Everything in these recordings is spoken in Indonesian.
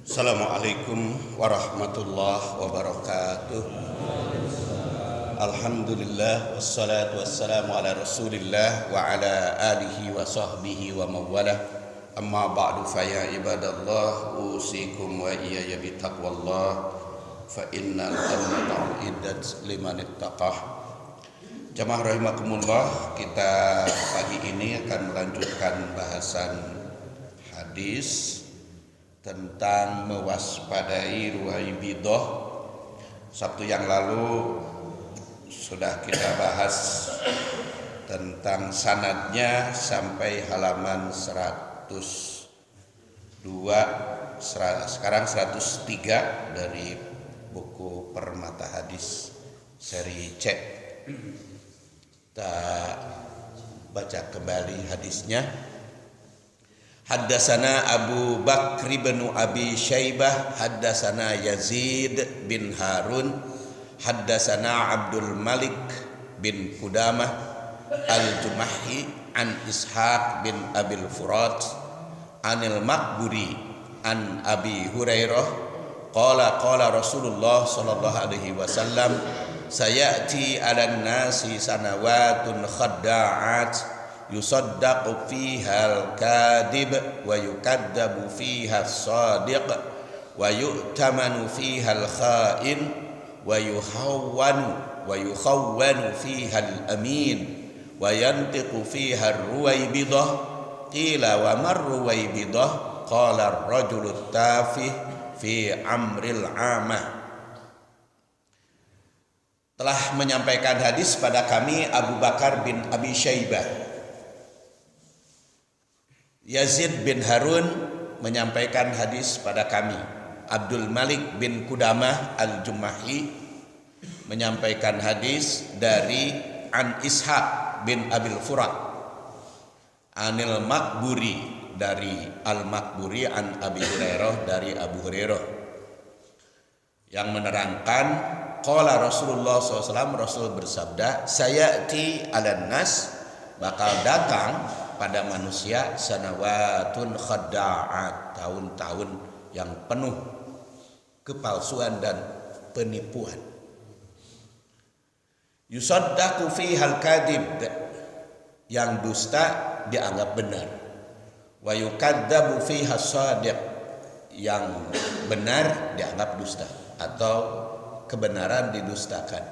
Assalamualaikum warahmatullahi wabarakatuh. Alhamdulillah wassalatu wassalamu ala Rasulillah wa ala alihi wa sahbihi wa mawalah. Amma ba'du fa ya ibadallah usikum wa iyaya bitaqwallah fa innal jannata uiddat liman ittaqah. Jamaah rahimakumullah, kita pagi ini akan melanjutkan bahasan hadis tentang mewaspadai ruwaibidah. Sabtu yang lalu sudah kita bahas tentang sanadnya sampai halaman 102, sekarang 103 dari buku Permata Hadis seri C. Kita baca kembali hadisnya. Haddasana Abu Bakr bin Abi Syaibah, haddasana Yazid bin Harun, haddasana Abdul Malik bin Qudamah al-Jumahi an Ishaq bin Abil Furat anil Maqburi an Abi Hurairah qala Rasulullah sallallahu alaihi wasallam sayati 'alan nasi sanawatun khadda'at yusaddaqu fiha al-kadhib wa yukaddabu fiha as-sadiq wa yu'tamanu fiha al-kha'in wa yukhawwanu fiha al-amin wa yantiqu fiha ar-ruwaybidah. Qila wa mar-ruwaybidah? Qala ar-rajulu at-tafih fi amril 'amah. Telah menyampaikan hadis pada kami Abu Bakar bin Abi Syaibah. Yazid bin Harun menyampaikan hadis pada kami. Abdul Malik bin Qudamah al-Jumahi menyampaikan hadis dari an Ishaq bin Abil Furat anil Maqburi, dari al-Maqburi an Abi Hurairah, dari Abu Hurairah, yang menerangkan qala Rasulullah SAW, Rasul bersabda, sayati 'alan nas, bakal datang pada manusia sanawatun khadda'at, tahun-tahun yang penuh kepalsuan dan penipuan. Yusaddaqu fihal kadhib, yang dusta dianggap benar. Wa yukaddabu fiha shadiq, yang benar dianggap dusta atau kebenaran didustakan.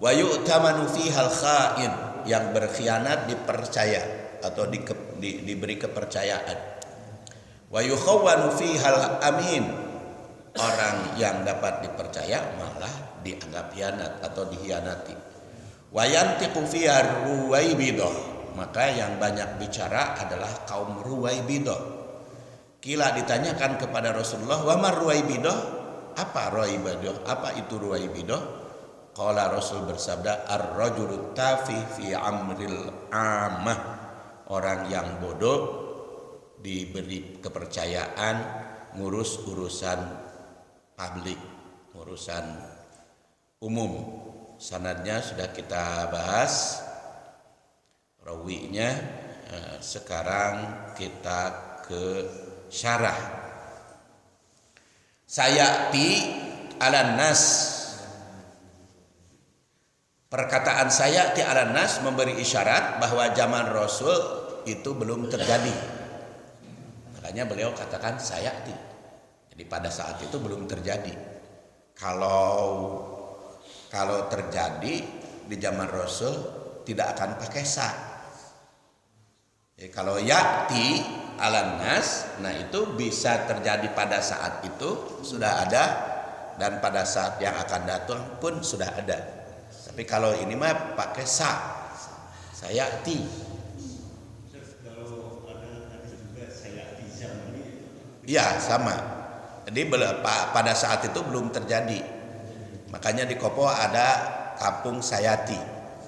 Wa yu'tamanu fihal kha'in, yang berkhianat dipercaya atau diberi kepercayaan. Wa yukhawwanu fihal amin, orang yang dapat dipercaya malah dianggap hianat atau dihianati. Wa yantiqu fiha ruwaibidah, maka yang banyak bicara adalah kaum ruwaibidah. Kila ditanyakan kepada Rasulullah, wa mar ruwaibidah? Apa ruwaibidah? Apa itu ruwaibidah? Qala Rasul bersabda, ar-rajulu tafih fi amril 'amah, orang yang bodoh diberi kepercayaan ngurus urusan publik, urusan umum. Sanadnya sudah kita bahas, rawinya. Sekarang kita ke syarah. Sayati 'alan nas, perkataan sayati 'alan nas memberi isyarat bahwa zaman Rasul itu belum terjadi. Makanya beliau katakan sayati. Jadi pada saat itu belum terjadi. Kalau terjadi di zaman Rasul tidak akan pakai sa. Kalau yati 'alan nas, nah itu bisa terjadi pada saat itu sudah ada, dan pada saat yang akan datang pun sudah ada. Tapi kalau ini mah pakai sa, sayati. Iya, sama. Jadi pada saat itu belum terjadi. Makanya di Kopo ada kampung Sayati.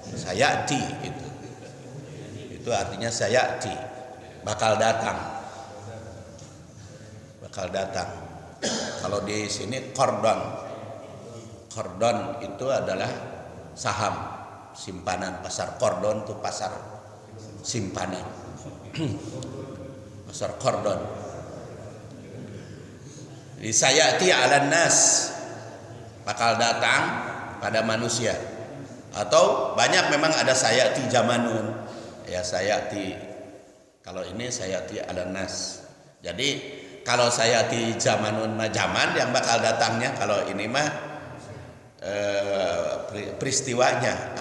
Sayati itu. Itu artinya sayati, bakal datang. Bakal datang. Kalau di sini kordon. Kordon itu adalah saham simpanan. Pasar kordon itu pasar simpanan. pasar kordon. Sayati 'alan nas, bakal datang pada manusia. Atau banyak memang ada sayati zamanun. Ya sayati, kalau ini sayati 'alan nas. Jadi kalau sayati zamanun mah zaman yang bakal datangnya, kalau ini mah peristiwanya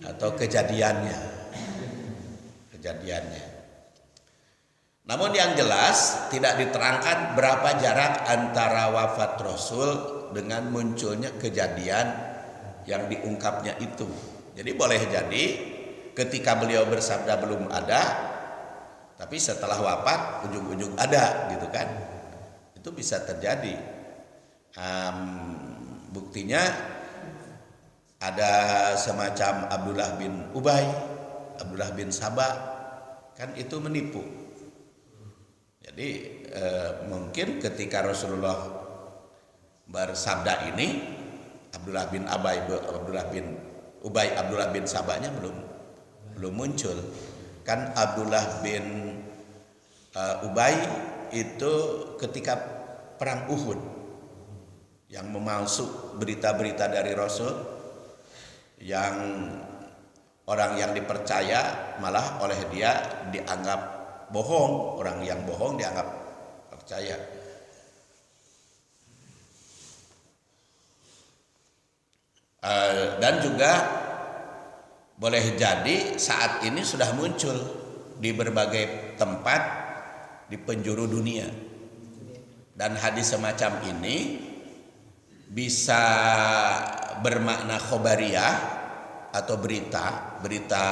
atau kejadiannya. Namun yang jelas tidak diterangkan berapa jarak antara wafat Rasul dengan munculnya kejadian yang diungkapnya itu. Jadi boleh jadi ketika beliau bersabda belum ada, tapi setelah wafat ujung-ujung ada gitu kan. Itu bisa terjadi. Buktinya ada semacam Abdullah bin Ubay, Abdullah bin Sabah, kan itu menipu. Jadi mungkin ketika Rasulullah bersabda ini, Abdullah bin Ubay, Abdullah bin Sabahnya belum muncul. Kan Abdullah bin Ubay itu ketika perang Uhud yang memalsu berita-berita dari Rasul, yang orang yang dipercaya malah oleh dia dianggap bohong, orang yang bohong dianggap percaya. Dan juga boleh jadi saat ini sudah muncul di berbagai tempat di penjuru dunia. Dan hadis semacam ini bisa bermakna khobariyah atau berita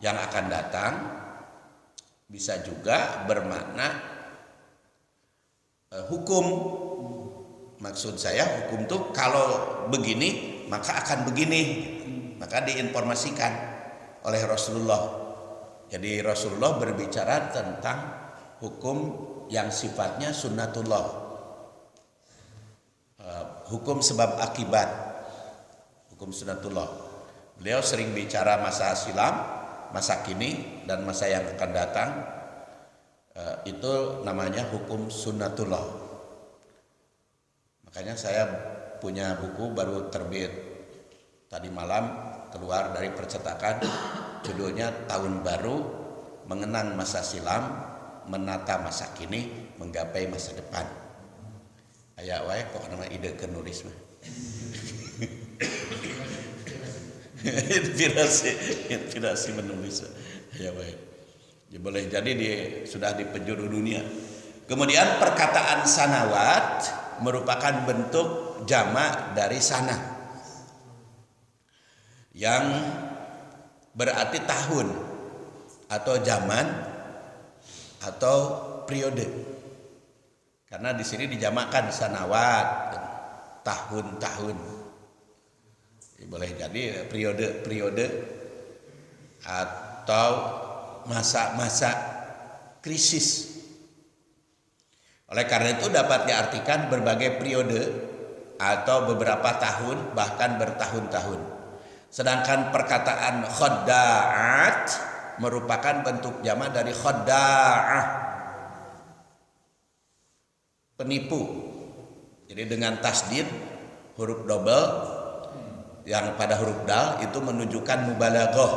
yang akan datang, bisa juga bermakna hukum. Maksud saya hukum tuh kalau begini maka akan begini, maka diinformasikan oleh Rasulullah. Jadi Rasulullah berbicara tentang hukum yang sifatnya sunnatullah, hukum sebab akibat, hukum sunnatullah. Beliau sering bicara masa silam, masa kini, dan masa yang akan datang. Itu namanya hukum sunnatullah. Makanya saya punya buku baru terbit tadi malam, keluar dari percetakan, judulnya Tahun Baru, Mengenang Masa Silam, Menata Masa Kini, Menggapai Masa Depan. Aya wae kok nama ide ke nulis mah. Inspirasi menulis. Ya baik. Ya, boleh jadi sudah di penjuru dunia. Kemudian perkataan sanawat merupakan bentuk jamak dari sana, yang berarti tahun atau zaman atau periode. Karena di sini dijamakkan sanawat, tahun-tahun. Boleh jadi periode atau masa-masa krisis. Oleh karena itu dapat diartikan berbagai periode atau beberapa tahun, bahkan bertahun-tahun. Sedangkan perkataan khadda'at merupakan bentuk jamak dari khadda'ah, penipu. Jadi dengan tasdid huruf double yang pada huruf dal itu menunjukkan mubalaghah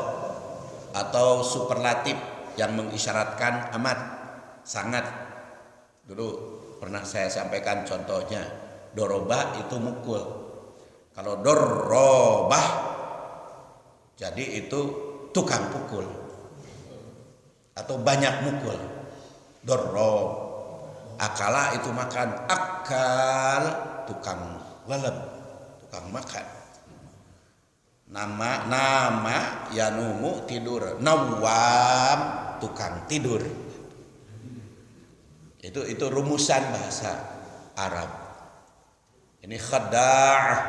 atau superlatif yang mengisyaratkan amat, sangat. Dulu pernah saya sampaikan contohnya, doroba itu mukul. Kalau dorobah jadi itu tukang pukul atau banyak mukul. Dorob, akala itu makan, akal tukang lalap, tukang makan. Nama yanumu tidur, nawam tukang tidur. Itu rumusan bahasa Arab. Ini khada'ah.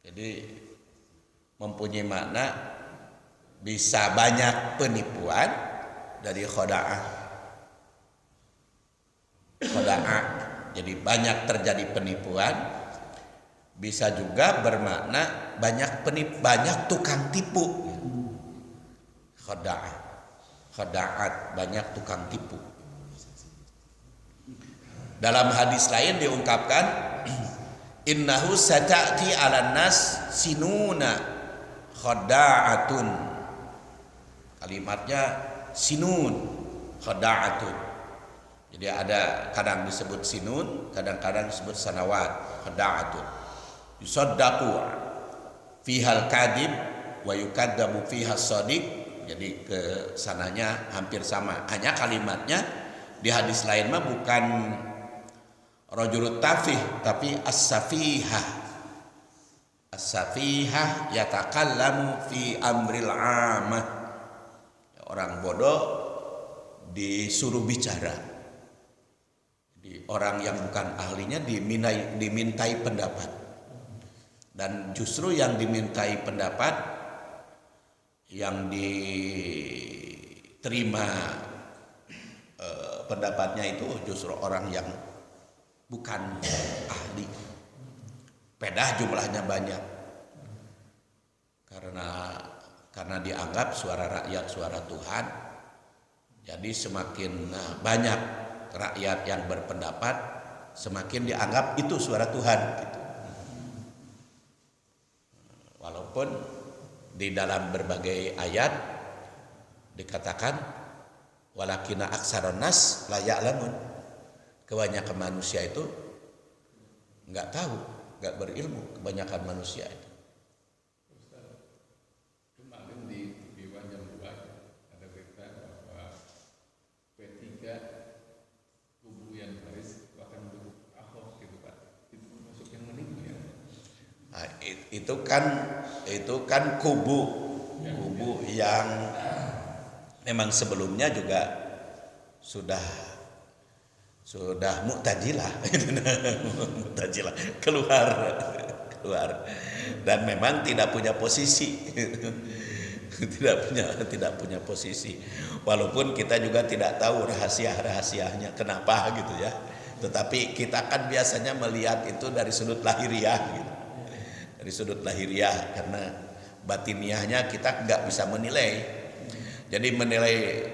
Jadi mempunyai makna bisa banyak penipuan dari khada'ah. Khada'ah. Jadi banyak terjadi penipuan, bisa juga bermakna banyak tukang tipu. Khada'ah. Khada'at, banyak tukang tipu. Dalam hadis lain diungkapkan, innahu sata'ti 'alan nas sinuna khada'atun. Kalimatnya sinun khada'atun. Jadi ada kadang disebut sinun, kadang-kadang disebut sanawat, khada'atun. Yusaddaqu fihal kadib wa yukaddabu fihas shadiq. Jadi kesananya hampir sama. Hanya kalimatnya di hadis lain mah bukan rajulun tafih tapi as-safihah. As-safihah yatakallamu fi amril 'amah. Orang bodoh disuruh bicara. Jadi orang yang bukan ahlinya dimintai pendapat. Dan justru yang dimintai pendapat, yang diterima pendapatnya itu justru orang yang bukan ahli. Pedah jumlahnya banyak. Karena dianggap suara rakyat suara Tuhan. Jadi semakin banyak rakyat yang berpendapat, semakin dianggap itu suara Tuhan gitu. Walaupun di dalam berbagai ayat dikatakan walakina aksaron nas la ya'lamun. Kebanyakan manusia itu enggak tahu, enggak berilmu, kebanyakan manusia itu. Kemarin di Dewan Jam 2 ada berita bahwa P3 kubu yang Faris akan mendukung Ahok gitu Pak. Itu masuk yang menipu ya. Nah, itu kan kubu yang memang sebelumnya juga sudah Mu'tazilah Mu'tazilah keluar dan memang tidak punya posisi tidak punya posisi, walaupun kita juga tidak tahu rahasianya kenapa gitu ya, tetapi kita kan biasanya melihat itu dari sudut lahiriah gitu. Dari sudut lahiriah, karena batiniahnya kita nggak bisa menilai. Jadi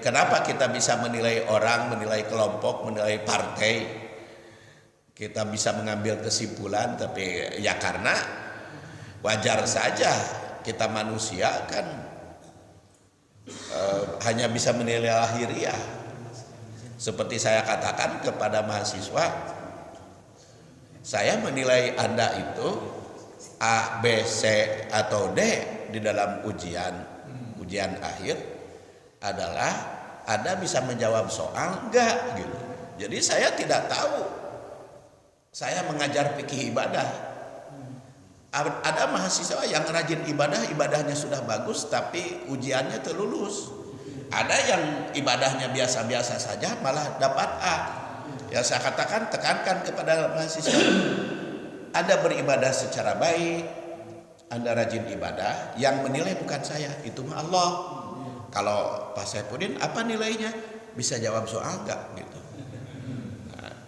kenapa kita bisa menilai orang, menilai kelompok, menilai partai, kita bisa mengambil kesimpulan, tapi ya karena wajar saja kita manusia kan hanya bisa menilai lahiriah. Seperti saya katakan kepada mahasiswa, saya menilai Anda itu A, B, C atau D di dalam ujian akhir adalah Anda bisa menjawab soal enggak gitu. Jadi saya tidak tahu. Saya mengajar fikih ibadah. Ada mahasiswa yang rajin ibadahnya sudah bagus tapi ujiannya terlulus. Ada yang ibadahnya biasa-biasa saja malah dapat A. Ya saya katakan, tekankan kepada mahasiswa, Anda beribadah secara baik, Anda rajin ibadah, yang menilai bukan saya, itu mah Allah. Kalau Pak Saifuddin apa nilainya? Bisa jawab soal enggak gitu.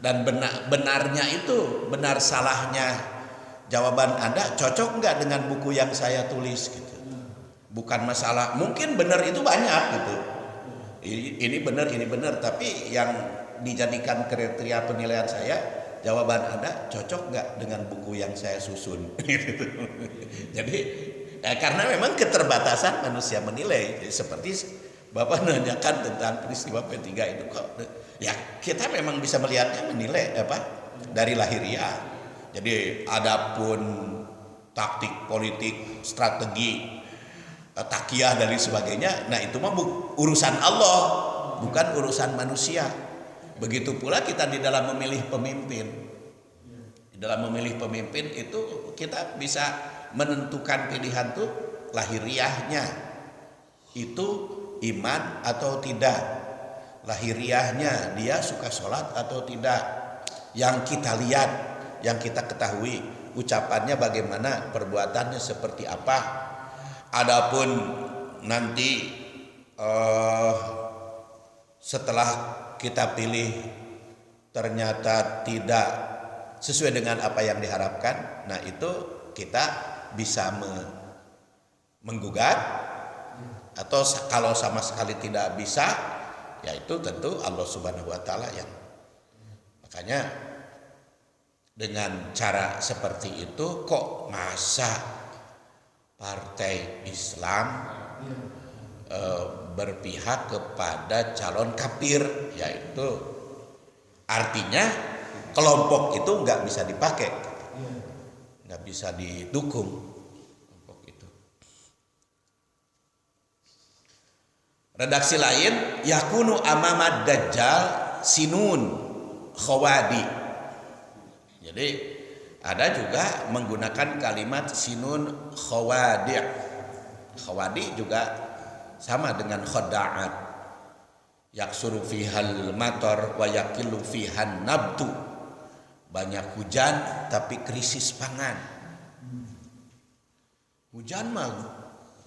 Dan benarnya itu, benar salahnya jawaban Anda cocok enggak dengan buku yang saya tulis gitu. Bukan masalah, mungkin benar itu banyak gitu. Ini benar, tapi yang dijadikan kriteria penilaian saya, jawaban Anda cocok enggak dengan buku yang saya susun gitu. Jadi karena memang keterbatasan manusia menilai. Seperti Bapak nanyakan tentang peristiwa P3 itu kok, ya kita memang bisa melihatnya, menilai dari lahiriah. Jadi adapun taktik politik, strategi, takiyah dan sebagainya, nah itu mah urusan Allah, bukan urusan manusia. Begitu pula kita di dalam memilih pemimpin. Di dalam memilih pemimpin itu kita bisa menentukan pilihan tuh lahiriahnya itu iman atau tidak, lahiriahnya dia suka sholat atau tidak, yang kita lihat, yang kita ketahui ucapannya bagaimana, perbuatannya seperti apa. Adapun nanti setelah kita pilih ternyata tidak sesuai dengan apa yang diharapkan, nah itu kita bisa menggugat, atau kalau sama sekali tidak bisa, ya itu tentu Allah Subhanahu wa taala yang. Makanya dengan cara seperti itu kok masa partai Islam berpihak kepada calon kafir, yaitu artinya kelompok itu nggak bisa dipakai, nggak bisa didukung kelompok itu. Redaksi lain, yakunu amamad dajjal sinun khawadi. Jadi ada juga menggunakan kalimat sinun khawadi. Khawadi juga sama dengan khada'at. Yaksuru fihal matar wa yaqilu fihan nabtu. Banyak hujan tapi krisis pangan. Hujan mah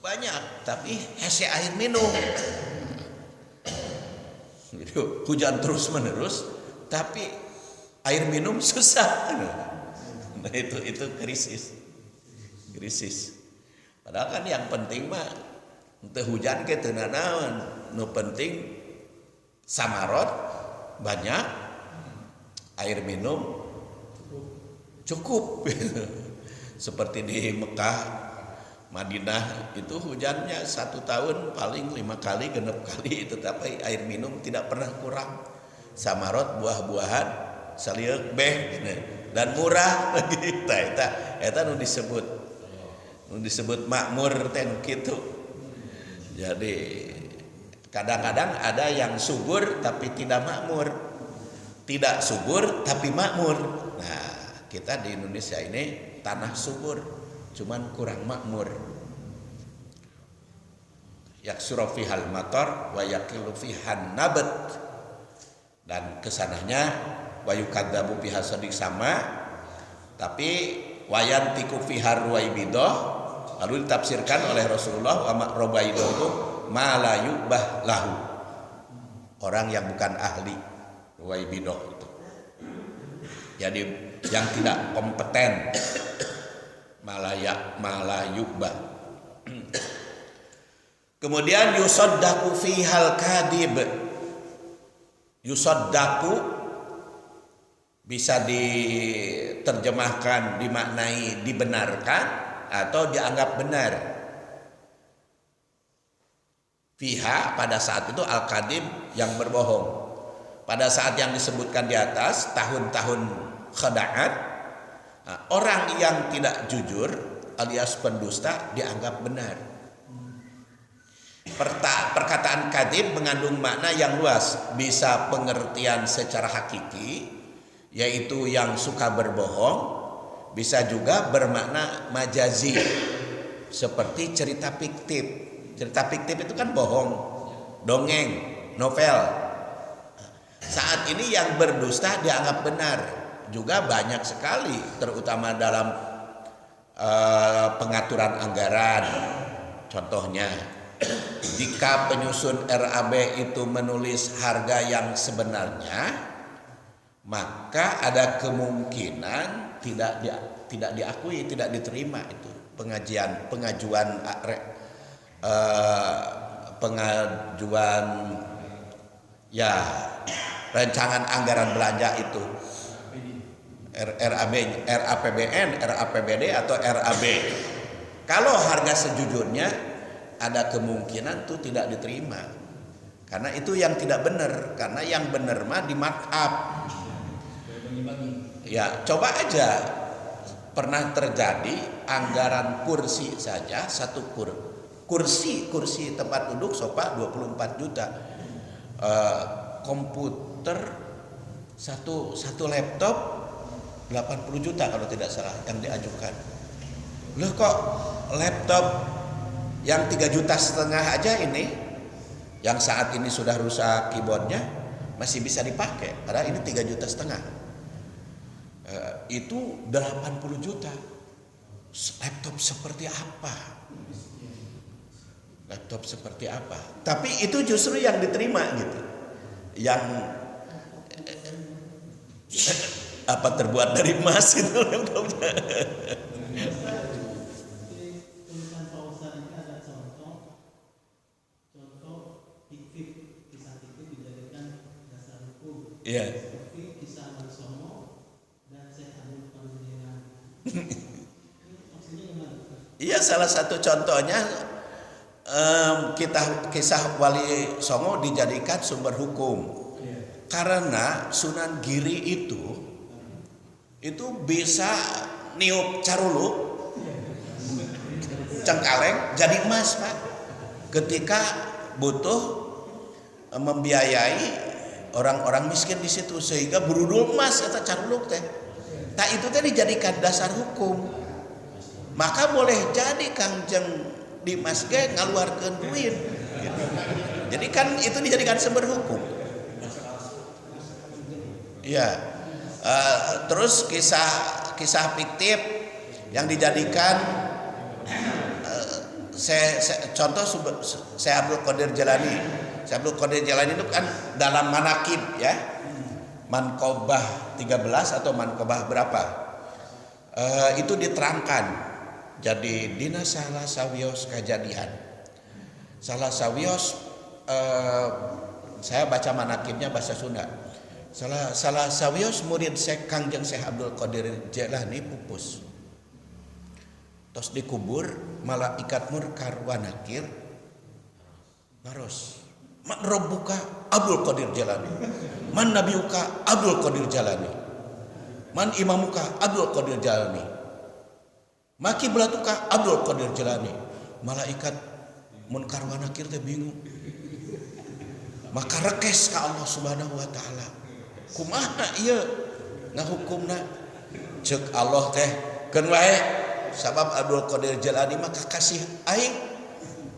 banyak tapi hese air minum. Hujan terus menerus tapi air minum susah. Nah itu krisis. Padahal kan yang penting mah teu hujan ke teu nanaon, nu penting samarot banyak, air minum cukup. Seperti di Mekah, Madinah itu hujannya 1 tahun paling 5 kali, 6 kali, tetapi air minum tidak pernah kurang. Samarot buah-buahan salieuk beh dan murah lagi. Eta nu disebut makmur teh kitu. Jadi kadang-kadang ada yang subur tapi tidak makmur, tidak subur tapi makmur. Nah, kita di Indonesia ini tanah subur, cuman kurang makmur. Yaksuru fihal matar wa yaqilu fihan nabat. Dan kesananya wa yukadzabu biha sadiq sama, tapi wayantiku fihar ruwaibidah. Lalu ditafsirkan oleh Rasulullah wa robaidah itu malayu bah lahu, orang yang bukan ahli ruwaibidah itu, jadi yang tidak kompeten, malayubah. Kemudian yusaddaku fihal kadib. Yusaddaku bisa diterjemahkan, dimaknai dibenarkan atau dianggap benar. Fiha pada saat itu al-kadib yang berbohong. Pada saat yang disebutkan di atas tahun-tahun khada'at, orang yang tidak jujur alias pendusta dianggap benar. Perkataan kadib mengandung makna yang luas, bisa pengertian secara hakiki, yaitu yang suka berbohong, bisa juga bermakna majazi, seperti cerita fiktif. Cerita fiktif itu kan bohong, dongeng, novel. Saat ini yang berdusta dianggap benar. Juga banyak sekali, terutama dalam pengaturan anggaran. Contohnya, jika penyusun RAB itu menulis harga yang sebenarnya, maka ada kemungkinan tidak diakui, tidak diterima itu pengajuan ya rancangan anggaran belanja itu, RAPBN, RAPBD atau RAB. Kalau harga sejujurnya ada kemungkinan itu tidak diterima, karena itu yang tidak benar, karena yang benar mah di markup. Ya, coba aja pernah terjadi anggaran kursi saja, satu kursi tempat duduk sofa 24 juta. Komputer satu laptop 80 juta kalau tidak salah yang diajukan. Loh kok laptop yang 3,5 juta aja ini, yang saat ini sudah rusak keyboardnya, masih bisa dipakai, padahal ini 3,5 juta. Itu 80 juta. Laptop seperti apa? Tapi itu justru yang diterima gitu. Yang terbuat dari emas itu laptopnya. Tulisan Pak Ustadz ini ada contoh fiktif, kisah fiktif dijadikan dasar hukum. Iya. Seperti kisah Mansur Iya, salah satu contohnya kita kisah Wali Songo dijadikan sumber hukum karena Sunan Giri itu bisa niup caruluk cengkaleng jadi emas, Pak, ketika butuh membiayai orang-orang miskin di situ, sehingga berudul emas kata caruluk teh. Tak itu teh dijadikan dasar hukum. Maka boleh jadi Kangjeng Dimas ge ngaluarkeun duit. Gitu. Jadi kan itu dijadikan sumber hukum. Ya, terus kisah fiktif yang dijadikan contoh Syekh Abdul Qadir Jalani. Syekh Abdul Qadir Jalani itu kan dalam manakib ya, Mankobah 13 atau Mankobah berapa, itu diterangkan. Jadi dina salah sawios kejadian, salah sawios saya baca manakibnya bahasa Sunda. Salah sawios murid Syekh Kangjeng Syekh Abdul Qadir Jalani pupus. Tos dikubur malaikat munkar wa nakir ngaros. Man rabbuka Abdul Qadir Jalani. Man nabiyuka Abdul Qadir Jalani. Man imamuka Abdul Qadir Jalani. Maki belatuka Abdul Qadir Jalani. Malaikat munkar wa nakir teh bingung. Maka rekes ka Allah Subhanahu wa taala. Kumaha ieu ngahukumna? Ceuk Allah teh keun wae sabab Abdul Qadir Jalani maka kasih aing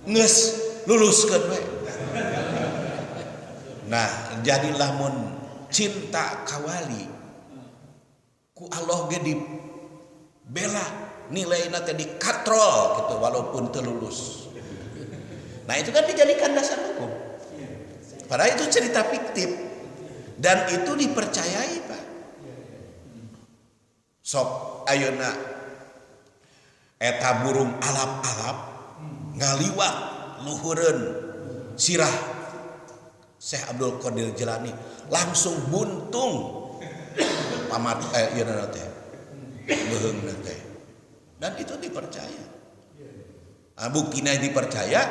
geus luluskeun we. Nah, jadilah mun cinta kawali ku Allah ge dibela, nilaina teh dikatrol gitu walaupun teu lulus. Nah, itu kan dijadikan dasar hukum. Padahal itu cerita fiktif dan itu dipercayai, Pak. Sok ayeuna eta burung alap-alap ngaliwat luhureun sirah Syekh Abdul Qadir Jalani langsung buntung pamat ieu teh beheungna teh, dan itu dipercaya. Nah, buktinya dipercaya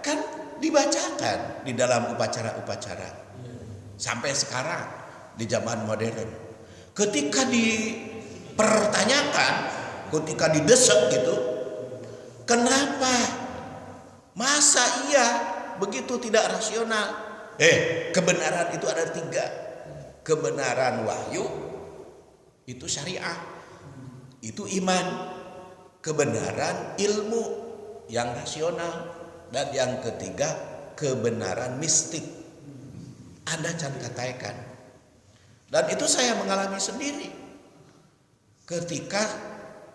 kan dibacakan di dalam upacara-upacara sampai sekarang di zaman modern. Ketika dipertanyakan, ketika didesek gitu, kenapa masa iya begitu tidak rasional? Kebenaran itu ada 3. Kebenaran wahyu itu syariah, itu iman. Kebenaran ilmu yang rasional, dan yang ketiga kebenaran mistik. Anda can katakan. Dan itu saya mengalami sendiri ketika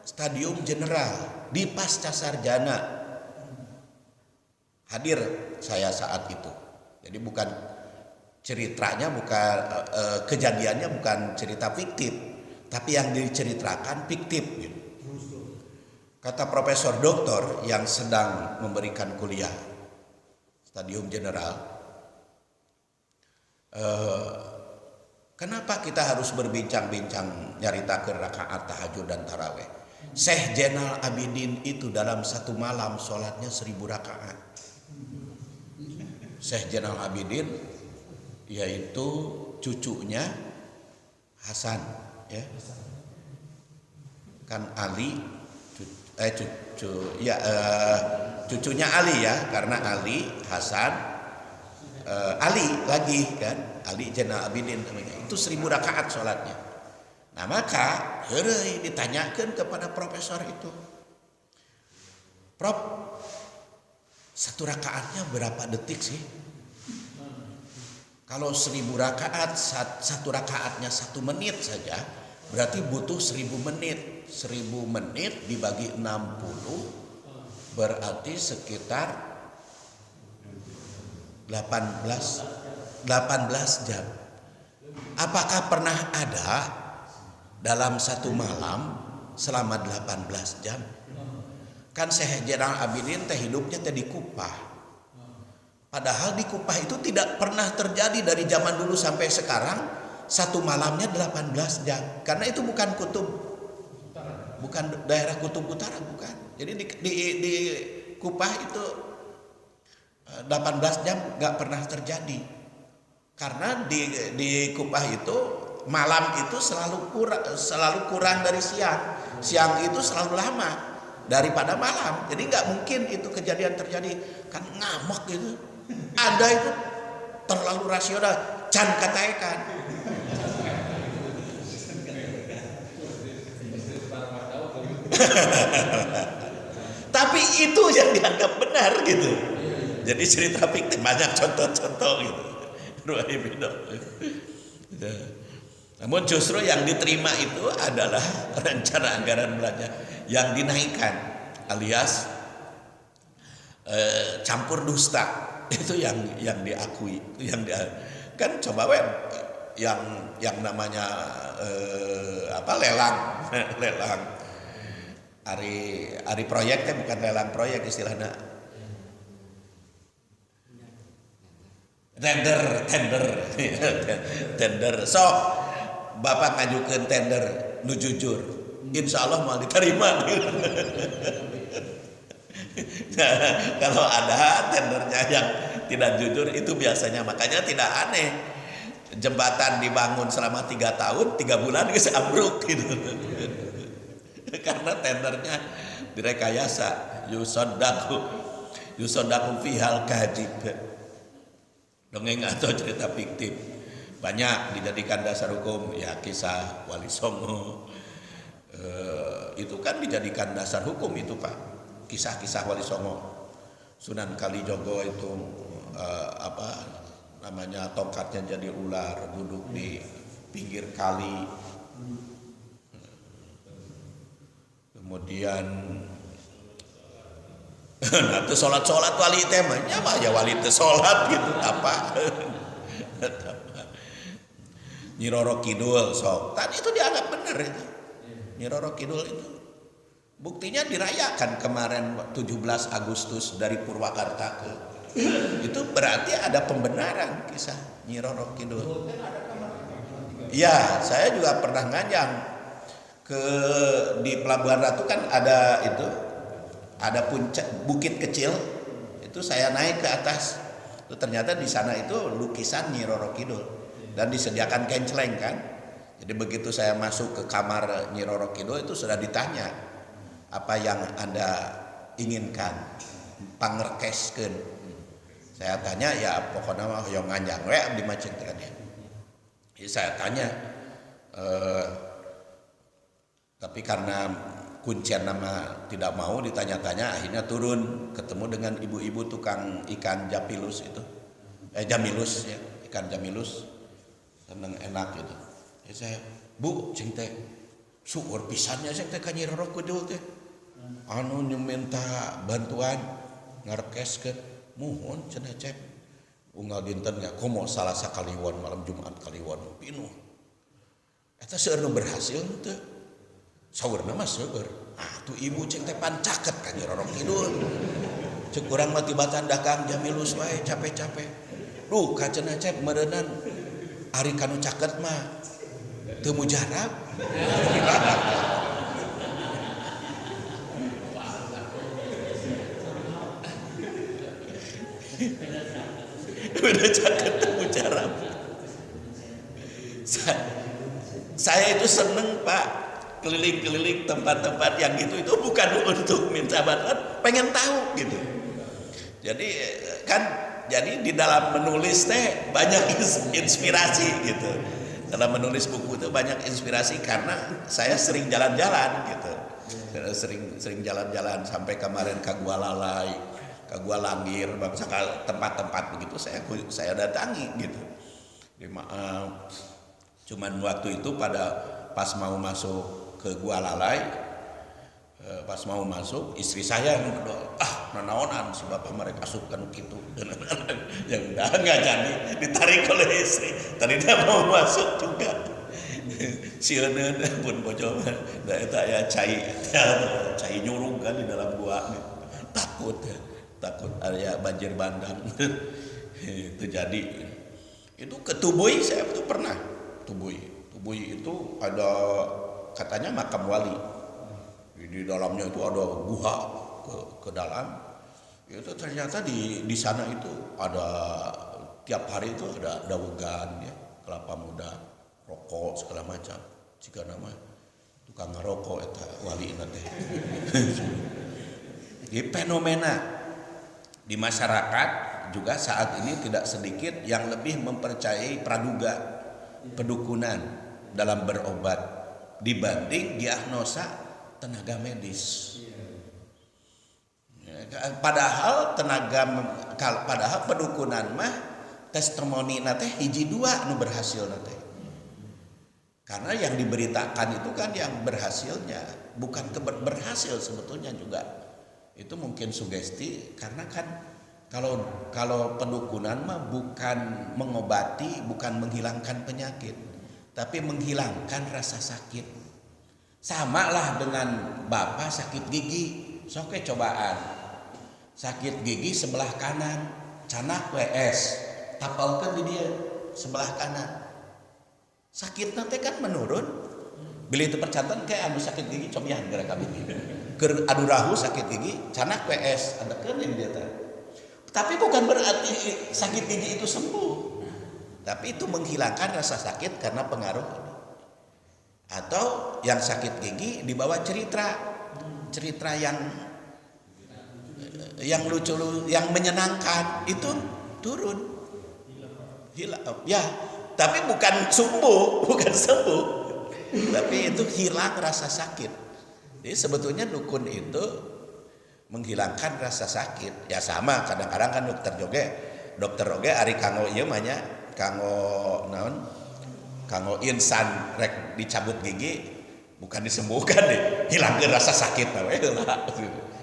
stadium general di pasca sarjana. Hadir saya saat itu. Jadi bukan ceritanya, bukan kejadiannya bukan cerita fiktif, tapi yang diceritakan fiktif gitu. Kata Profesor Doktor yang sedang memberikan kuliah stadium general, kenapa kita harus berbincang-bincang nyaritakeun rakaat tahajud dan tarawih? Syekh Zainal Abidin itu dalam satu malam sholatnya 1000 rakaat. Syekh Zainal Abidin yaitu cucunya Hasan, ya, kan Ali, cucunya Ali ya, karena Ali Hasan, Ali lagi kan, Ali Zainal Abidin namanya. Itu 1000 rakaat sholatnya. Nah, maka heureuy ditanyakan kepada profesor itu, Prof, 1 rakaatnya berapa detik sih? Kalau 1000 rakaat, 1 rakaatnya 1 menit saja, berarti butuh 1000 menit. 1000 menit dibagi 60 berarti sekitar 18 jam. Apakah pernah ada dalam satu malam selama 18 jam? Kan Syekh Zainal Abidin teh hidupnya teh di Kupah. Padahal di Kupah itu tidak pernah terjadi dari zaman dulu sampai sekarang satu malamnya 18 jam. Karena itu bukan kutub bukan daerah kutub utara, bukan. Jadi di Kupah itu 18 jam nggak pernah terjadi, karena di Kupah itu malam itu selalu kurang dari siang. Siang itu selalu lama daripada malam. Jadi nggak mungkin itu kejadian terjadi, kan ngamuk gitu. Anda itu terlalu rasional, can katakan. Tapi itu yang dianggap benar gitu. Jadi cerita fiktif banyak contoh-contoh gitu. Namun justru yang diterima itu adalah rencana anggaran belanja yang dinaikkan, alias campur dusta. Itu yang diakui, kan coba yang namanya lelang Ari proyeknya bukan lelang proyek istilahnya, tender. So Bapak ngajukan tender nu jujur, insya Allah mau diterima. Nah, kalau ada tendernya yang tidak jujur itu biasanya, makanya tidak aneh jembatan dibangun selama 3 tahun 3 bulan geus ambruk gitu. Karena tendernya direkayasa, yusodaku fihal kadib, dongeng atau cerita fiktif. Banyak dijadikan dasar hukum, ya kisah Wali Songo itu kan dijadikan dasar hukum itu Pak, kisah-kisah Wali Songo. Sunan Kalijogo itu tongkatnya jadi ular, duduk di pinggir kali. Kemudian nah itu sholat wali temanya mah ya wali itu sholat gitu apa. Nyi Roro Kidul sok tadi itu dianggap benar itu. Nyi Roro Kidul itu buktinya dirayakan kemarin 17 Agustus dari Purwakarta ke itu berarti ada pembenaran kisah Nyi Roro Kidul. Iya, saya juga pernah ngajang di Pelabuhan Ratu kan ada puncak bukit kecil itu, saya naik ke atas itu ternyata di sana itu lukisan Nyi Roro Kidul dan disediakan kenceleng kan. Jadi begitu saya masuk ke kamar Nyi Roro Kidul itu sudah ditanya apa yang Anda inginkan pangerkeskeun. Saya tanya ya pokoknya mah yang nganjang we abdi mah ceuk teh. Jadi saya tanya tapi karena kuncian nama tidak mau ditanya-tanya, akhirnya turun ketemu dengan ibu-ibu tukang ikan jamilus itu. Jamilus ya, ikan jamilus. Seneng enak gitu. Jadi saya, "Bu, cing teh syukur pisannya cing teh ka Nyi Roro Kidul teh. Anu minta bantuan ngarkeskeun, muhun cenah cek. Unggal dinten nya komo salah sakaliwon malam Jumat kaliwon pinuh. Eta seueur nu berhasil teu?" Saurna mah seueur. Ah tuh ibu cek teh pan caket ka Nyi Roro Kidul. Ceuk urang mah tibatan dakang jamilus wae capek-capek. Duh ka cenah cek meureunnan ari kanu caket mah teu mujarab. Udah caket teu mujarab. Saya itu seneng Pak keliling-keliling tempat-tempat yang gitu, itu bukan untuk minta bantuan, pengen tahu gitu. Jadi kan di dalam menulis teh banyak inspirasi gitu. Dalam menulis buku itu banyak inspirasi karena saya sering jalan-jalan gitu. Sering jalan-jalan sampai kemarin ke Gua Lalai, ke Gua Langir, bangsa tempat-tempat begitu saya datangi gitu. Jadi maaf, cuman waktu itu pas mau masuk ke Gua Lalai, pas mau masuk istri saya yang nanaonan si bapak mereka asupkan gitu. Yang udah nggak jadi ditarik oleh istri. Tadi dia mau masuk juga. Sieun pun bojo da eta ya cai nyurung kan di dalam gua. Takut aya banjir bandang. Itu jadi. Itu ke Tubuy saya tuh pernah. Tubuy itu ada katanya makam wali. Di dalamnya itu ada gua ke dalam. Itu ternyata di sana itu ada tiap hari itu ada dawegan ya, kelapa muda, rokok segala macam. Jika nama tukang ngerokok eta wali teh. Di fenomena di masyarakat juga saat ini tidak sedikit yang lebih mempercayai praduga pedukunan dalam berobat dibanding diagnosa tenaga medis. Padahal padahal pedukunan mah testimoni nate hiji dua nu berhasil nate. Karena yang diberitakan itu kan yang berhasilnya, bukan berhasil sebetulnya juga. Itu mungkin sugesti karena kan kalau pedukunan mah bukan mengobati, bukan menghilangkan penyakit, tapi menghilangkan rasa sakit. Sama lah dengan bapak sakit gigi, soke cobaan. Sakit gigi sebelah kanan, canak WS, tapalkeun di dia sebelah kanan. Sakit nanti kan menurun. Bila itu percantan kayak anu sakit gigi cobian gara kami. Keur adu rahu sakit gigi, canak WS, ada kan yang dia tahu. Tapi bukan berarti sakit gigi itu sembuh. Tapi itu menghilangkan rasa sakit karena pengaruh ini. Atau yang sakit gigi dibawa cerita yang lucu, yang menyenangkan itu turun, hilang. Ya, tapi bukan sembuh, tapi itu hilang rasa sakit. Jadi sebetulnya dukun itu menghilangkan rasa sakit. Ya sama, kadang-kadang kan dokter oge ari kanggo ieu mah nya, kanggo naon? Kanggo insan rek dicabut gigi bukan disembuhkan deh, hilangkan rasa sakit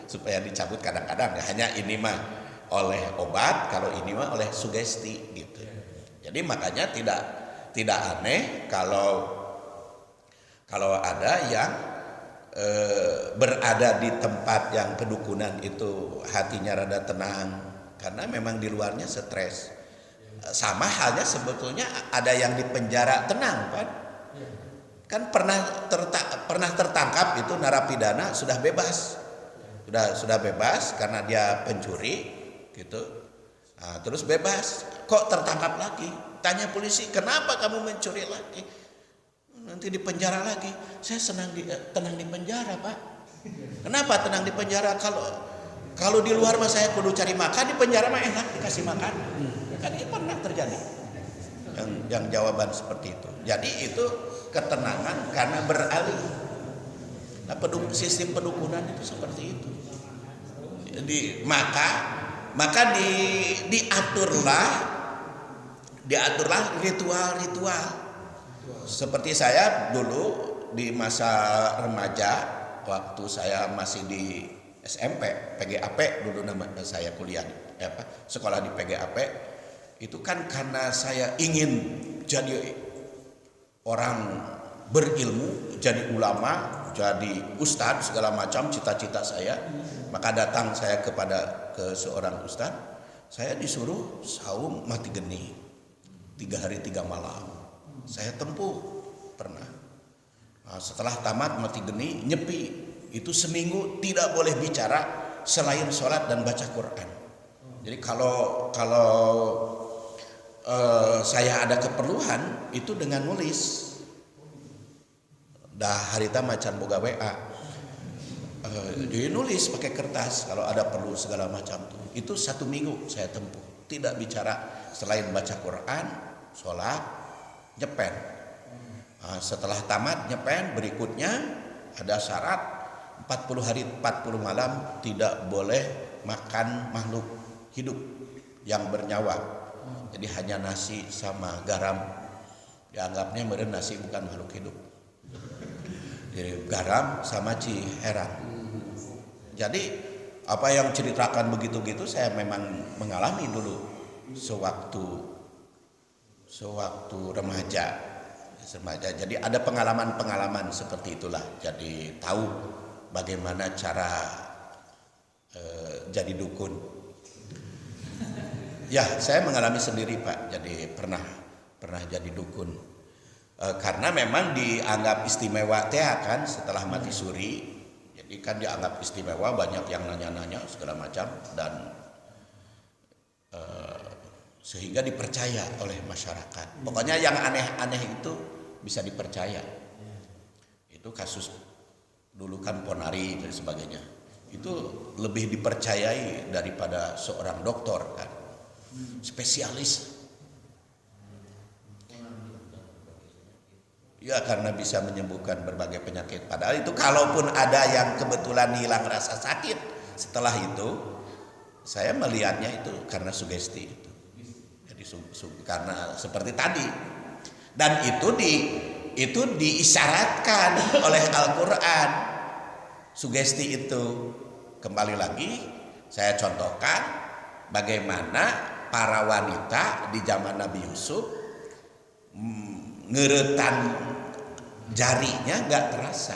supaya dicabut kadang-kadang. Ya, hanya ini mah oleh obat, kalau ini mah oleh sugesti gitu. Jadi makanya tidak aneh kalau ada yang berada di tempat yang pedukunan itu hatinya rada tenang karena memang di luarnya stres. Sama halnya sebetulnya ada yang di penjara tenang kan pernah tertangkap itu narapidana sudah bebas karena dia pencuri gitu. Nah, terus bebas kok tertangkap lagi, tanya polisi kenapa kamu mencuri lagi, nanti di penjara lagi. Saya tenang di penjara Pak. Kenapa tenang di penjara? Kalau di luar mah saya kudu cari makan, di penjara mah enak dikasih makan. Kan ini pernah terjadi yang jawaban seperti itu. Jadi itu ketenangan karena beralih. Nah, sistem pedukunan itu seperti itu. Jadi maka diaturlah ritual. Seperti saya dulu di masa remaja, waktu saya masih di SMP, PGAP dulu nama saya kuliah sekolah di PGAP. Itu kan karena saya ingin jadi orang berilmu, jadi ulama, jadi ustadz segala macam cita-cita saya. Maka datang saya ke seorang ustadz, saya disuruh saum mati geni 3 hari 3 malam. Saya tempuh pernah. Nah, setelah tamat mati geni nyepi, itu seminggu tidak boleh bicara selain sholat dan baca Quran. Jadi kalau saya ada keperluan itu dengan nulis. Dah harita macan boga WA. Dia nulis pakai kertas kalau ada perlu segala macam tuh. Itu 1 minggu saya tempuh. Tidak bicara selain baca Quran, sholat, nyepen. Nah, setelah tamat nyepen, berikutnya ada syarat 40 hari 40 malam tidak boleh makan makhluk hidup yang bernyawa. Jadi hanya nasi sama garam. Dianggapnya meureun nasi bukan makhluk hidup. Jadi garam sama ciherang. Jadi apa yang ceritakan begitu-gitu saya memang mengalami dulu sewaktu remaja. Jadi ada pengalaman-pengalaman seperti itulah. Jadi tahu bagaimana cara jadi dukun. Ya, saya mengalami sendiri Pak. Jadi pernah jadi dukun. Karena memang dianggap istimewa teh kan setelah mati suri. Jadi kan dianggap istimewa, banyak yang nanya-nanya segala macam dan sehingga dipercaya oleh masyarakat. Pokoknya yang aneh-aneh itu bisa dipercaya. Itu kasus dulu kan Ponari dan sebagainya. Itu lebih dipercayai daripada seorang dokter kan. Spesialis. Ya karena bisa menyembuhkan berbagai penyakit. Padahal itu kalaupun ada yang kebetulan hilang rasa sakit setelah itu, saya melihatnya itu karena sugesti itu. Jadi karena seperti tadi. Dan itu diisyaratkan oleh Al-Quran. Sugesti itu. Kembali lagi saya contohkan bagaimana para wanita di zaman Nabi Yusuf ngeretan jarinya nggak terasa.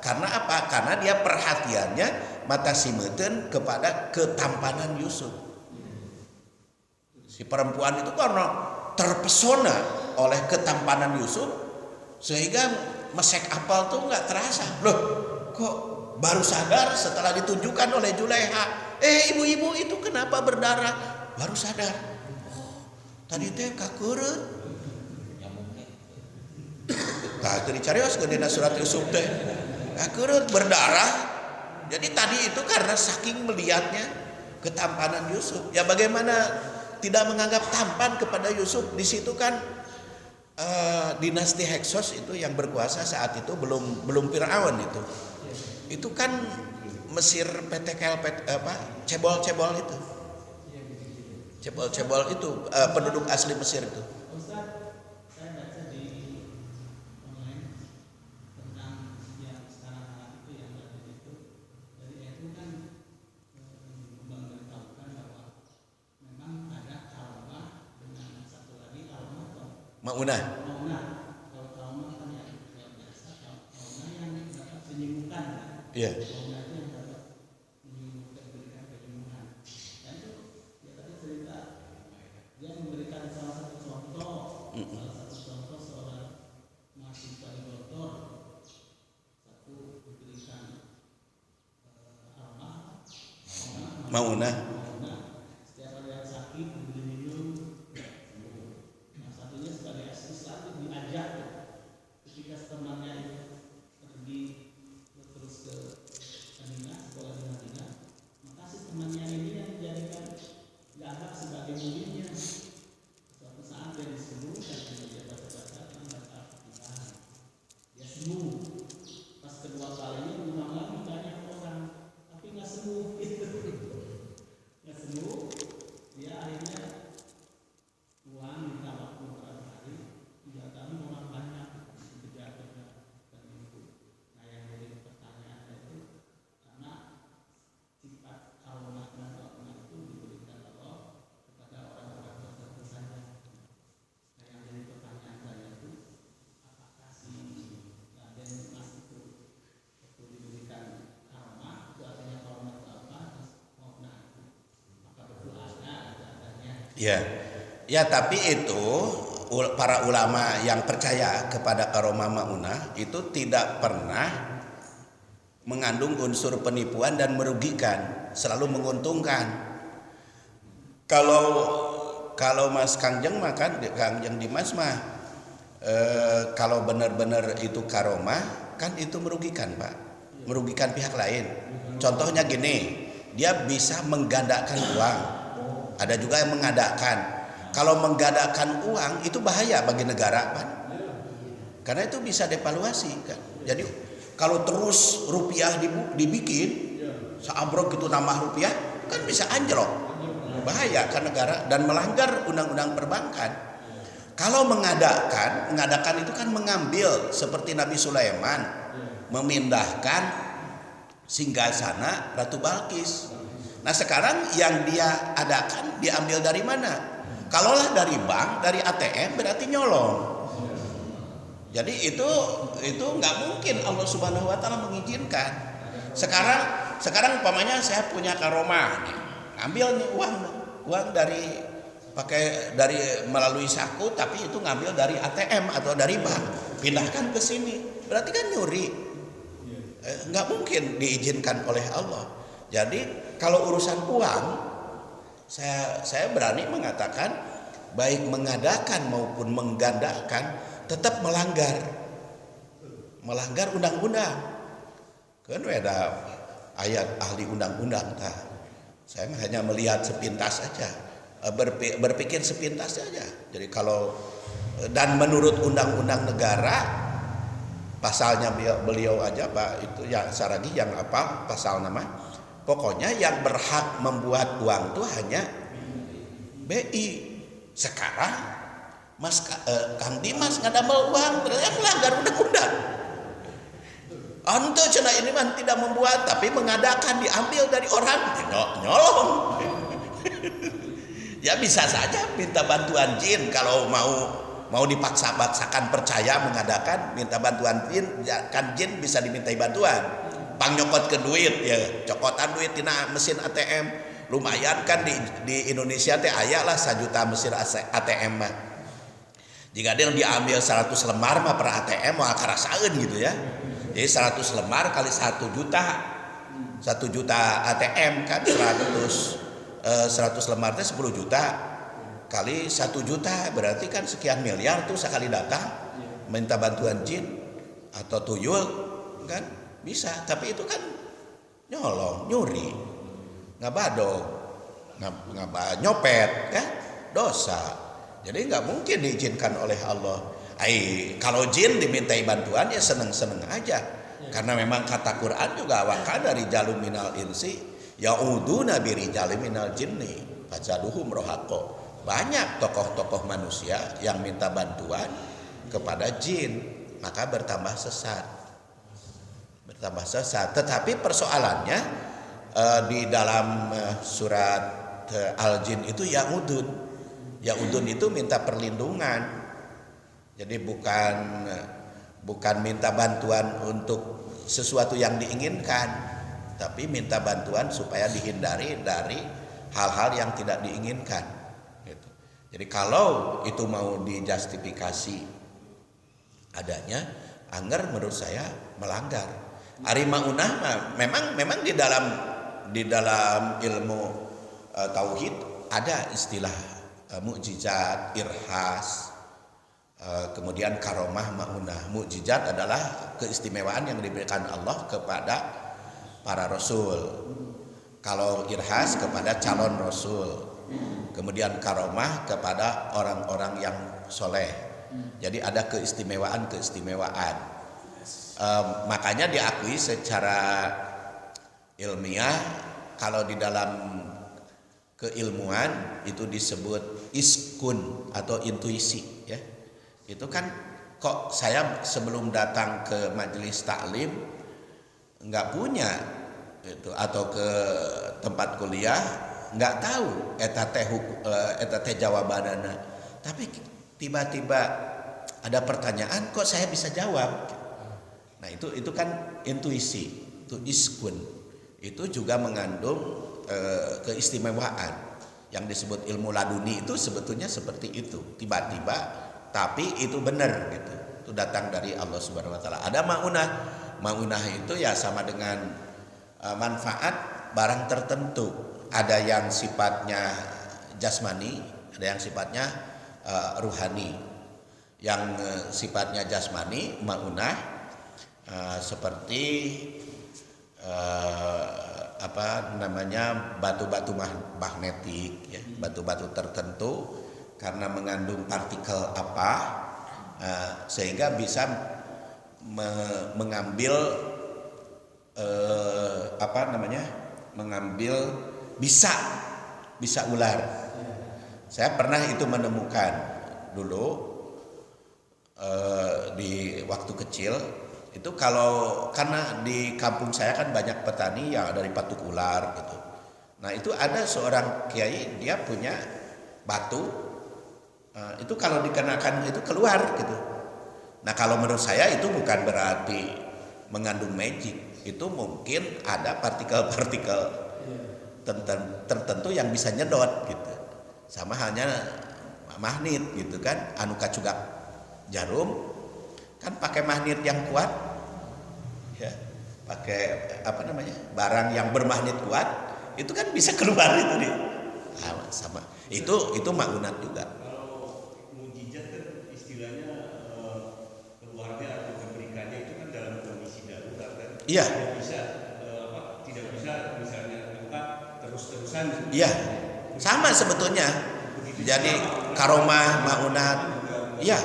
Karena apa? Karena dia perhatiannya mata simeten kepada ketampanan Yusuf. Si perempuan itu karena terpesona oleh ketampanan Yusuf sehingga mesek apel tuh nggak terasa. Loh, kok baru sadar setelah ditunjukkan oleh Juleha. Ibu-ibu itu kenapa berdarah? Baru sadar. Tadi teh kakeureunt. Tah teu dicarios geuna surat Yusuf teh. Kakeureunt berdarah. Jadi tadi itu karena saking melihatnya ketampanan Yusuf. Ya bagaimana tidak menganggap tampan kepada Yusuf? Di situ kan dinasti Heksos itu yang berkuasa saat itu belum Firaun itu. Itu kan Mesir cebol-cebol itu. Cebol-cebol itu penduduk asli Mesir itu. Ustaz, saya baca di online tentang yang sekarang itu yang ada itu. Dari itu kan memberitahukan bahwa memang ada trauma dengan satu lagi trauma atau Maunah. Kalau trauma kan yang biasa, trauma yang dapat menyembuhkan. Iya. Trauma itu yang dapat menyembuhkan, berikan penyembuhan. Dan itu dia tadi cerita dia memberikan salah satu contoh seorang mahasiswa di Bogor, satu diberikan Maunah. setiap ada yang sakit diberi minum. Nah satunya sebagai asisten diajak ketika temannya itu pergi terus ke Madinah, sekolah di Madinah, maka si temannya ini yang dijadikan dianggap sebagai muridnya. Suatu saat dia disembuhkan, dia baca-baca tentang Al-Fatihah, dia sembuh. Pas kedua kalinya diulang lagi banyak orang, tapi nggak sembuh gitu. Nggak sembuh, dia akhirnya pulang minta waktu beberapa hari, didatangi orang banyak, kerja dan itu. Nah yang jadi pertanyaan itu karena sifat karomah dan karomah itu diberikan Allah kepada orang-orang tertentu saja. Nah yang jadi pertanyaan saya itu apakah si Raden Mas itu waktu diberikan karomah itu artinya karomah itu apa? Maupun itu maka betul adanya. Ya tapi itu para ulama yang percaya kepada karomah maunah itu tidak pernah mengandung unsur penipuan dan merugikan, selalu menguntungkan. Kalau Mas Kangjeng mah kan Kangjeng Dimas mah kalau benar-benar itu karomah kan itu merugikan Pak, merugikan pihak lain. Contohnya gini, dia bisa menggandakan uang, ada juga yang mengadakan. Kalau menggadaikan uang itu bahaya bagi negara kan, karena itu bisa devaluasi kan. Jadi kalau terus rupiah dibikin seambrok itu nama rupiah kan bisa anjlok, bahaya kan negara dan melanggar undang-undang perbankan. Kalau mengadakan itu kan mengambil seperti Nabi Sulaiman memindahkan singgasana Ratu Balkis. Nah sekarang yang dia adakan diambil dari mana? Kalaulah dari bank, dari ATM berarti nyolong. Jadi itu nggak mungkin Allah Subhanahu Wa Taala mengizinkan. Sekarang umpamanya saya punya karomah nih, ambil nih uang dari melalui saku, tapi itu ngambil dari ATM atau dari bank, pindahkan ke sini, berarti kan nyuri. nggak mungkin diizinkan oleh Allah. Jadi kalau urusan uang, saya berani mengatakan baik mengadakan maupun menggandakan tetap melanggar undang-undang. Kan ada ayat ahli undang-undang. Nah, saya hanya melihat sepintas saja, berpikir sepintas saja. Jadi kalau dan menurut undang-undang negara pasalnya beliau aja Pak itu yang saragi yang apa pasal nama pokoknya yang berhak membuat uang itu hanya BI. Sekarang Kang Dimas ngadamel uang berarti melanggar undang-undang. Anto cenah ini mah tidak membuat tapi mengadakan diambil dari orang nyolong. Ya bisa saja minta bantuan jin kalau mau dipaksa-paksakan percaya mengadakan minta bantuan jin, ya, kan jin bisa dimintai bantuan. Pang nyokot ke duit ya, cokotan duit tina mesin ATM lumayan kan di Indonesia teh aya lah 1 juta mesin ATM mah. Jika dia diambil 100 lembar mah per ATM mau karasaeun gitu ya. Jadi 100 lembar kali 1 juta. 1 juta ATM kan 100 lembar teh 10 juta. Kali 1 juta berarti kan sekian miliar tuh sekali datang minta bantuan jin atau tuyul kan bisa, tapi itu kan nyolong, nyuri, ngabadog, nyopet kan dosa. Jadi nggak mungkin diizinkan oleh Allah. Kalau jin dimintai bantuan ya seneng-seneng aja, karena memang kata Quran juga wakana rijalun minal insi yauduna birijali minal jinni fazaduhum rohaqo. Banyak tokoh-tokoh manusia yang minta bantuan kepada jin, maka bertambah sesat. Tetapi persoalannya di dalam surat Al-Jin itu yaudun itu minta perlindungan. Jadi bukan minta bantuan untuk sesuatu yang diinginkan, tapi minta bantuan supaya dihindari dari hal-hal yang tidak diinginkan. Jadi kalau itu mau dijustifikasi adanya, anggar menurut saya melanggar. Ari maunah memang di dalam ilmu tauhid ada istilah mukjizat, irhas, kemudian karomah, maunah. Mukjizat adalah keistimewaan yang diberikan Allah kepada para rasul. Kalau irhas kepada calon rasul. Kemudian karomah kepada orang-orang yang soleh. Jadi ada keistimewaan. Makanya diakui secara ilmiah kalau di dalam keilmuan itu disebut iskun atau intuisi ya. Itu kan kok saya sebelum datang ke majelis taklim nggak punya itu, atau ke tempat kuliah nggak tahu eta teh jawabanana, tapi tiba-tiba ada pertanyaan kok saya bisa jawab. Nah itu kan intuisi, itu iskun, itu juga mengandung keistimewaan. Yang disebut ilmu laduni itu sebetulnya seperti itu, tiba-tiba tapi itu benar gitu, itu datang dari Allah Subhanahu Wa Taala. Ada maunah itu ya sama dengan manfaat barang tertentu. Ada yang sifatnya jasmani, ada yang sifatnya ruhani. Yang sifatnya jasmani, maunah seperti batu-batu magnetik, ya, batu-batu tertentu karena mengandung partikel sehingga bisa mengambil bisa ular. Saya pernah itu menemukan dulu di waktu kecil itu, karena di kampung saya kan banyak petani yang dari patuk ular gitu. Nah itu ada seorang kiai, dia punya batu itu kalau dikenakan itu keluar gitu. Nah kalau menurut saya itu bukan berarti mengandung magic, itu mungkin ada partikel-partikel tertentu yang bisa nyedot gitu. Sama halnya magnet gitu kan, anu kacugak jarum kan pakai magnet yang kuat ya. pakai apa namanya barang yang bermagnet kuat, itu kan bisa keluar itu nih. Sama itu maunat juga. Kalau mujizat kan istilahnya keluarga atau diberikannya itu kan dalam kondisi darurat kan. Iya. Tidak bisa misalnya terus-terusan. Iya. Sama sebetulnya. Jadi karomah, maunat. Iya.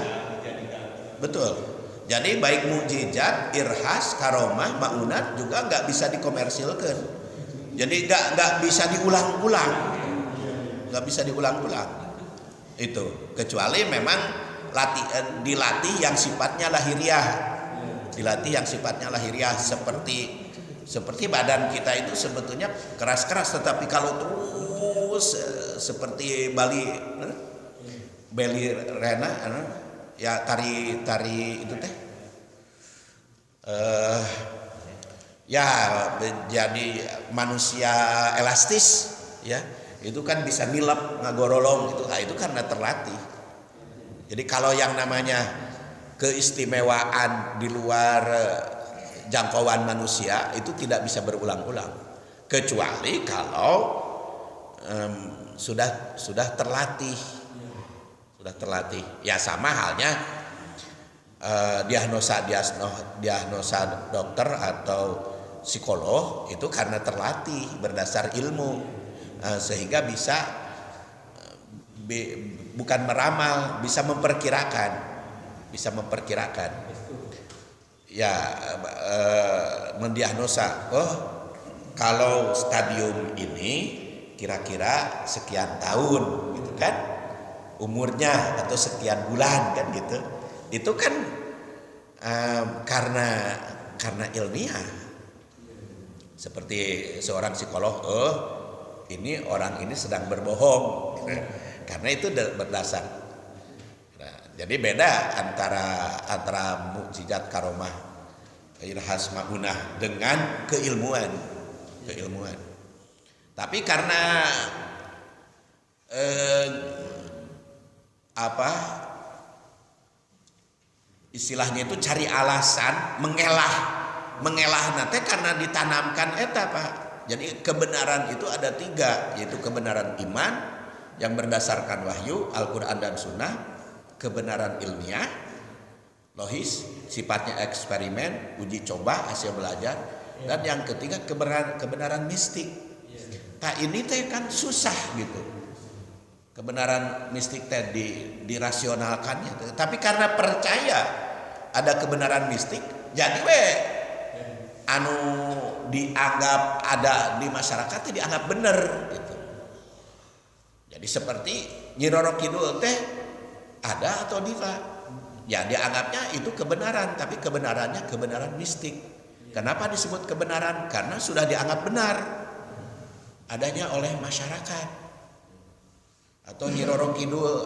Betul. Jadi baik mukjizat, irhas, karomah, maunat juga nggak bisa dikomersilkan. Jadi nggak bisa diulang-ulang, nggak bisa diulang-ulang. Itu kecuali memang dilatih yang sifatnya lahiriah, dilatih yang sifatnya lahiriah seperti badan kita itu sebetulnya keras-keras, tetapi kalau terus seperti Bali Rena ya tari itu teh ya jadi manusia elastis ya, itu kan bisa nilap ngagorolong gitu. Nah, itu karena terlatih. Jadi kalau yang namanya keistimewaan di luar jangkauan manusia itu tidak bisa berulang-ulang, kecuali kalau sudah terlatih. Sudah terlatih. Ya sama halnya diagnosa dokter atau psikolog itu karena terlatih berdasar ilmu, sehingga bisa bukan meramal, bisa memperkirakan. Ya mendiagnosa, kalau stadium ini kira-kira sekian tahun gitu kan umurnya, atau sekian bulan kan gitu. Itu kan karena ilmiah. Seperti seorang psikolog, ini orang ini sedang berbohong karena itu berdasar. Nah, jadi beda antara mukjizat, karomah, irhas, maunah dengan keilmuan. Tapi karena istilahnya itu cari alasan, mengelah nanti karena ditanamkan eta Pak. Jadi kebenaran itu ada 3, yaitu kebenaran iman yang berdasarkan wahyu Al-Quran dan Sunnah, kebenaran ilmiah logis, sifatnya eksperimen, uji coba, hasil belajar, dan yang ketiga kebenaran mistik. Nah ini teh kan susah gitu, kebenaran mistik teh dirasionalkannya. Tapi karena percaya ada kebenaran mistik, jadi anu dianggap ada di masyarakat dianggap benar gitu. Jadi seperti Nyi Roro Kidul teh ada atau tidak, ya dianggapnya itu kebenaran, tapi kebenarannya kebenaran mistik. Kenapa disebut kebenaran? Karena sudah dianggap benar adanya oleh masyarakat. Atau Nyi Roro Kidul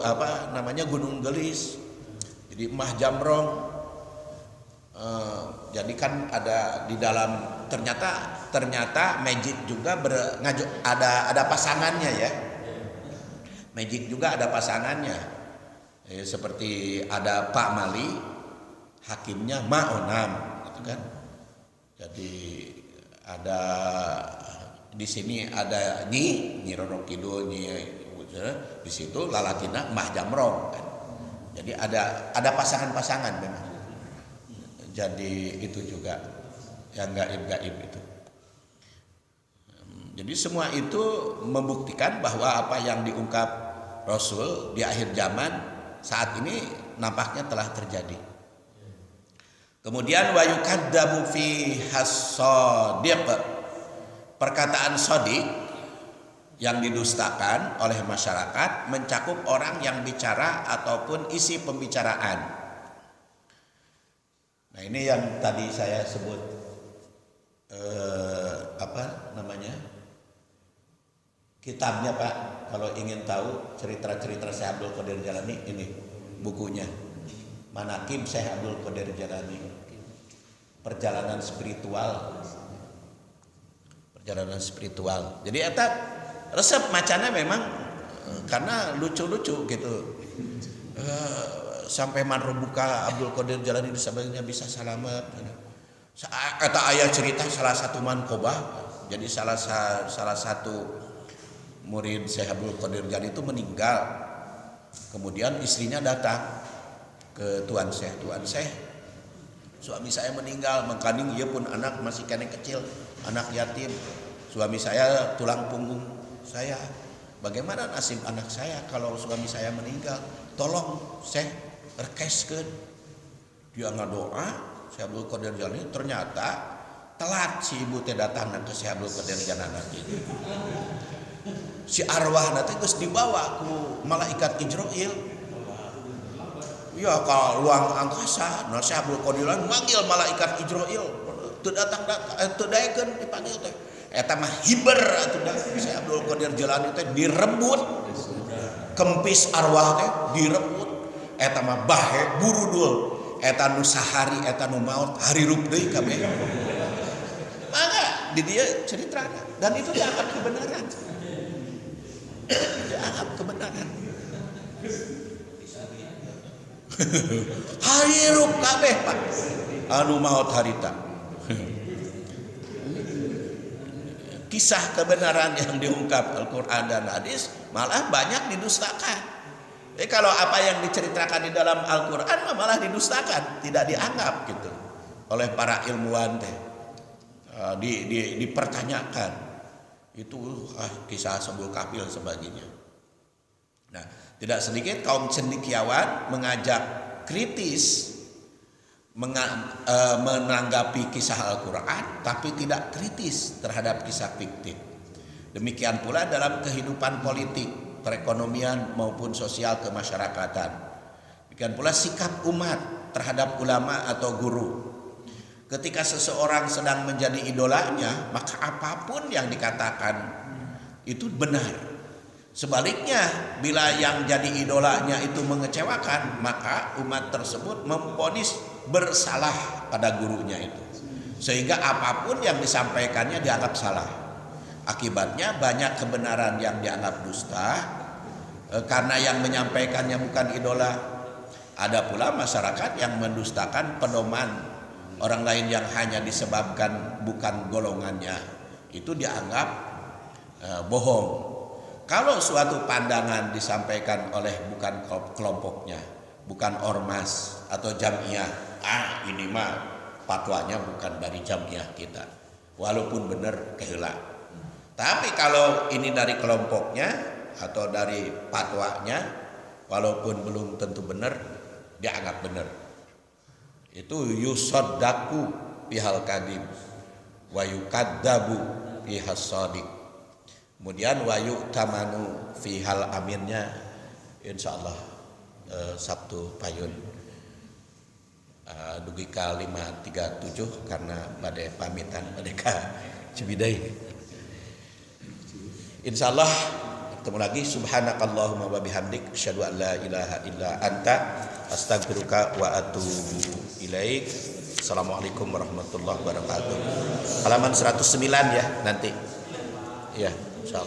Gunung Gelis, jadi Mbah Jamrong, jadi kan ada di dalam ternyata magic juga ada pasangannya ya. Magic juga ada pasangannya, seperti ada Pak Mali, hakimnya Ma'onam, gitu kan. Jadi ada di sini ada Nyi Roro Kidul, di situ lalakina Mbah Jamrong kan. Jadi ada pasangan-pasangan memang. Jadi itu juga yang gaib itu. Jadi semua itu membuktikan bahwa apa yang diungkap Rasul di akhir zaman saat ini nampaknya telah terjadi. Kemudian wa yukaddabu fi has-shadiq, perkataan shadiq yang didustakan oleh masyarakat mencakup orang yang bicara ataupun isi pembicaraan. Nah ini yang tadi saya sebut kitabnya Pak, kalau ingin tahu cerita-cerita Syekh Abdul Qadir Jalani, ini bukunya Manaqib Syekh Abdul Qadir Jalani, perjalanan spiritual. Jadi eta resep macana memang karena lucu-lucu gitu. Sampai man buka Abdul Qadir Jalani disabanya bisa selamat. Eta aya cerita salah satu mankobah. Jadi salah satu murid Syekh Abdul Qadir Jani itu meninggal. Kemudian istrinya datang ke Tuan Syekh, suami saya meninggal, mengkandung ia pun anak masih kene kecil, anak yatim. Suami saya tulang punggung saya. Bagaimana nasib anak saya kalau suami saya meninggal? Tolong Syekh rekeskeun. Dia ngadoa, Syekh Abdul Qadir Jani, ternyata telat si ibu teh datang ke Syekh Abdul Qadir Jani. Si arwah nanti geus dibawa ku malaikat Ijroil. Ya ka luang angkasa, nah Syekh Abdul Qadir manggil malaikat Ijroil. Teu datang-datang, teu daekeun dipanggil teh. Eta mah hiber atuh da Syekh Abdul Qadir Jilani teh direbut. Kempis arwah teh direbut. Eta mah bahe burudul. Eta nu sahari, eta nu maut harirup deui kabeh. Maka di dia ceritakan dan itu dianggap kebenaran. Dianggap kebenaran. Harirup kabeh Pak. Anu maut harita. Kisah kebenaran yang diungkap Al-Quran dan hadis malah banyak didustakan. Kalau apa yang diceritakan di dalam Al-Quran malah didustakan, tidak dianggap gitu oleh para ilmuwan teh. Dipertanyakan itu kisah Sebul Kapil sebagainya. Nah, tidak sedikit kaum cendekiawan mengajak kritis menanggapi kisah Al-Quran, tapi tidak kritis terhadap kisah fiktif. Demikian pula dalam kehidupan politik, perekonomian maupun sosial kemasyarakatan. Demikian pula sikap umat terhadap ulama atau guru. Ketika seseorang sedang menjadi idolanya, maka apapun yang dikatakan itu benar. Sebaliknya, bila yang jadi idolanya itu mengecewakan, maka umat tersebut memvonis bersalah pada gurunya itu. Sehingga apapun yang disampaikannya dianggap salah. Akibatnya banyak kebenaran yang dianggap dusta karena yang menyampaikannya bukan idola. Ada pula masyarakat yang mendustakan pedoman orang lain yang hanya disebabkan bukan golongannya, itu dianggap bohong. Kalau suatu pandangan disampaikan oleh bukan kelompoknya, bukan ormas atau jamiah, ini mah fatwanya bukan dari jamiah kita, walaupun benar keheula. Tapi kalau ini dari kelompoknya atau dari fatwanya, walaupun belum tentu benar, dianggap benar. Itu yusaddaku bihal kadim wa yukaddabu bihas shadiq. Kemudian wa yu'tamanu fihal aminnya, insyaallah Sabtu payun dugi ka 537 karena bade pamitan bade ka Ciwidey. Insyaallah ketemu lagi. Subhanakallahumma wa bihamdik asyhadu an la ilaha illa anta astaghfiruka wa atubu ilaik. Assalamualaikum warahmatullahi wabarakatuh. Halaman 109 ya nanti. Ya, insyaallah.